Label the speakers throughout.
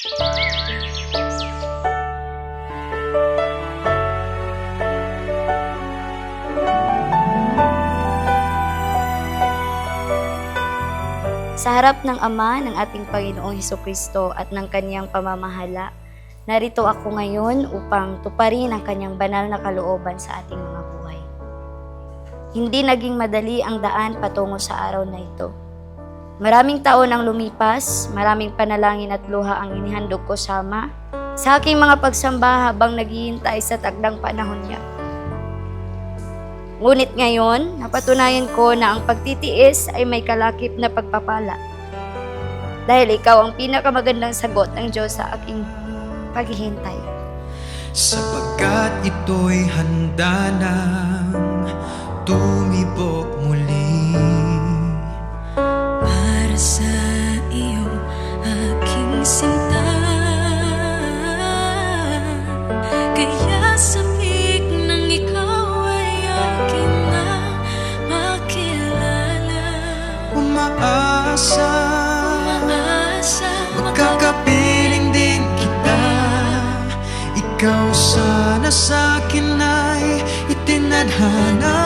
Speaker 1: Sa harap ng Ama ng ating Panginoong Hesukristo at ng Kanyang pamamahala, narito ako ngayon upang tuparin ang Kanyang banal na kalooban sa ating mga buhay. Hindi naging madali ang daan patungo sa araw na ito. Maraming taon ang lumipas, maraming panalangin at luha ang inihandog ko sa Ama sa aking mga pagsamba habang naghihintay sa takdang panahon niya. Ngunit ngayon, napatunayan ko na ang pagtitiis ay may kalakip na pagpapala. Dahil ikaw ang pinakamagandang sagot ng Diyos sa aking paghihintay.
Speaker 2: Sapagkat ito'y handa nang tumibok muli.
Speaker 3: Para sa iyo, aking sinta. Kaya sabik ng ikaw ay aking na makilala.
Speaker 2: Umaasa, magkakapiling din kita. Ikaw sana sa'kin ay itinadhana.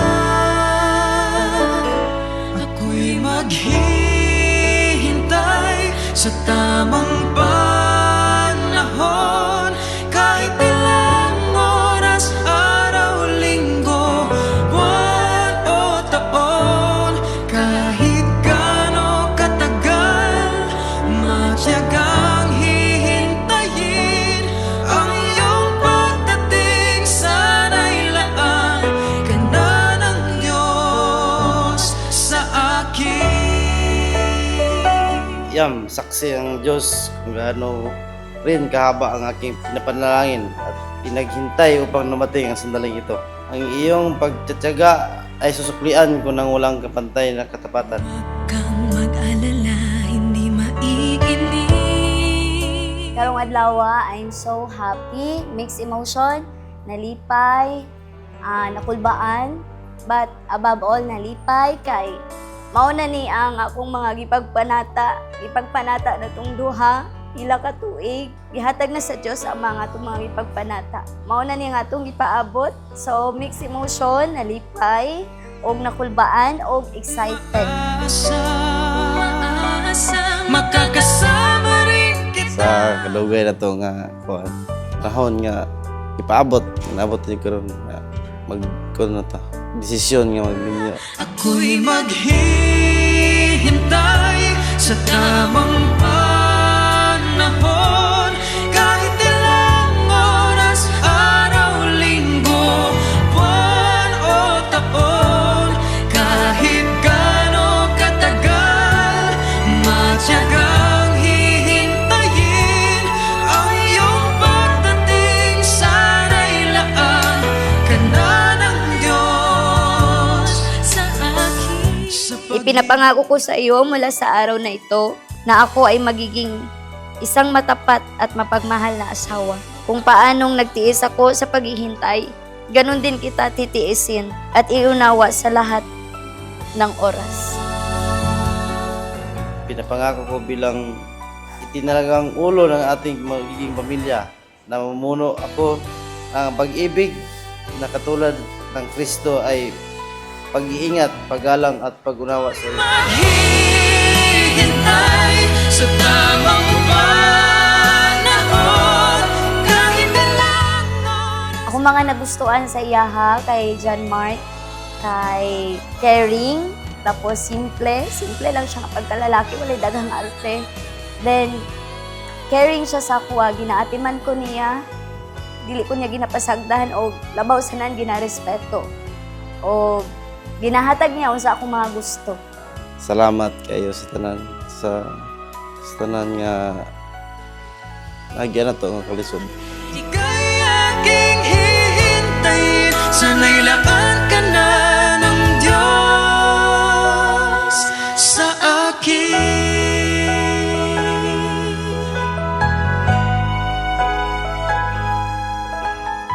Speaker 2: Ako'y maghihintay sa tamang panahon. Kahit ilang oras, araw, linggo, buwan o taon. Kahit gaano katagal, matyagang hihintayin ang iyong pagdating. Sana'y laan ka na ng Diyos sa akin.
Speaker 4: Saksi ang Diyos kung gaano rin kahaba ang aking pinapanalangin at pinaghintay upang dumating ang sandaling ito. Ang iyong pagtsatsaga ay susuklian ko ng walang kapantay na katapatan.
Speaker 3: Huwag kang mag-alala, hindi maiinig.
Speaker 1: Karong adlaw, I'm so happy, mixed emotion, nalipay, nakulbaan, but above all nalipay kay mauna ni ang akong mga gipagpanata na tong duha, ila ka tuig, gihatag na sa Dios ang mga itong mga gipagpanata. Mauna ni nga itong gipaabot, so mixed emotion, nalipay, og nakulbaan, og excited.
Speaker 2: Makakasama rin kita.
Speaker 4: Sa kalugay na ito nga tahon nga ipaabot, nabot ni karon nga magkuno na ta. Desisyon nga magminyo.
Speaker 2: Ako'y maghihintay sa tamang panahon. Kahit ilang oras, araw, linggo, buwan o taon. Kahit gaano katagal, matyagang hihintayin ang iyong pagdating. Sana'y laan ka na ng Diyos sa akin.
Speaker 1: Ipinapangako ko sa iyo mula sa araw na ito na ako ay magiging isang matapat at mapagmahal na asawa. Kung paanong nagtiis ako sa paghihintay, ganun din kita titiisin at iunawa sa lahat ng oras.
Speaker 4: Pinapangako ko bilang itinalagang ulo ng ating magiging pamilya na mamumuno ako ang pag-ibig na katulad ng Kristo ay pag-iingat, paggalang at pag-unawa sa iyo.
Speaker 2: Maghihintay sa tamang panahon. Kahit ilang oras.
Speaker 1: Ako mga nagustuhan sa iyaha kay John Mark, kay caring, tapos simple lang siya kapag kalalaki, walay daghang arte. Then, caring siya sa kuwa, ginaatiman ko niya, dili ko niya ginapasagdahan o labaw sanan ginarespeto. O ginahatag niya sa akong mga gusto.
Speaker 4: Salamat kayo sa tanan nga nagyan na to nga kalisod.
Speaker 2: Ika'y aking hihintayin. Sana'y laan ka na ng Diyos sa akin.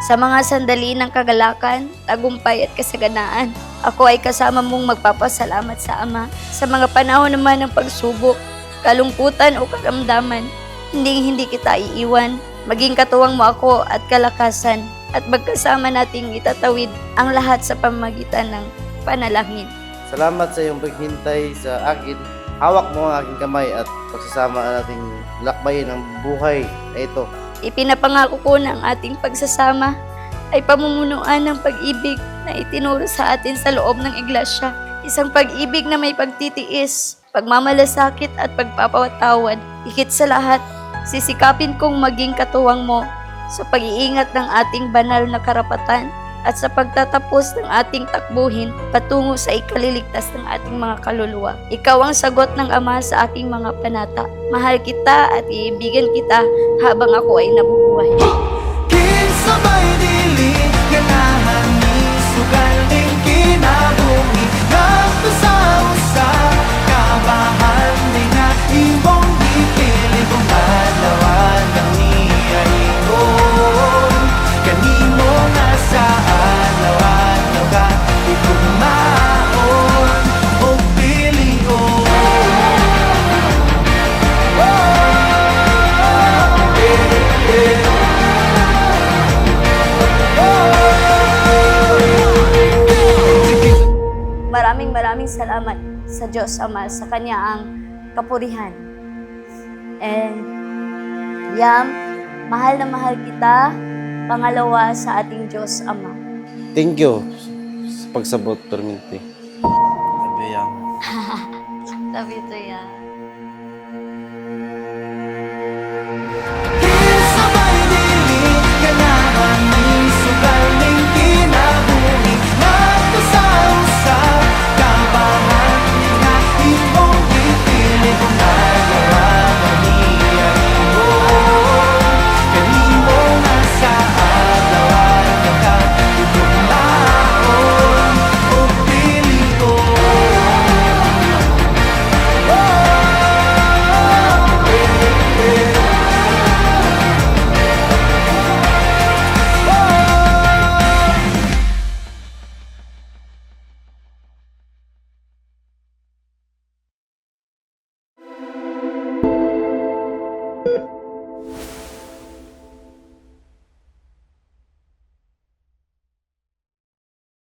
Speaker 1: Sa mga sandali ng kagalakan, tagumpay at kasaganaan, ako ay kasama mong magpapasalamat sa Ama. Sa mga panahon naman ng pagsubok, kalungkutan o karamdaman, hindi kita iiwan. Maging katuwang mo ako at kalakasan at magkasama nating itatawid ang lahat sa pamamagitan ng panalangin.
Speaker 4: Salamat sa iyong paghintay sa akin. Hawak mo ang aking kamay at pagsasama nating lakbayin ang buhay na ito.
Speaker 1: Ipinapangako ko na ang ating pagsasama ay pamumunuan ng pag-ibig na itinuro sa atin sa loob ng iglesia. Isang pag-ibig na may pagtitiis, pagmamalasakit at pagpapatawad. Higit sa lahat, sisikapin kong maging katuwang mo sa pag-iingat ng ating banal na karapatan at sa pagtatapos ng ating takbuhin patungo sa ikaliligtas ng ating mga kaluluwa. Ikaw ang sagot ng Ama sa aking mga panata. Mahal kita at iibigan kita habang ako ay nabubuhay.
Speaker 2: Kinsabay dili ganahan ni sugal ning kinabuhi nagpasausa kabahan di nga imong gipili kung adlawan kang niyahingon kanimo nga sa adlaw ka itumaon o pilion.
Speaker 1: Maraming salamat sa Diyos Ama sa Kanya ang kapurihan. And Yam, mahal na mahal kita, pangalawa sa ating Diyos Ama.
Speaker 4: Thank you sa pagsabot, Perminti. Sabi yan.
Speaker 1: Sabi ito yan.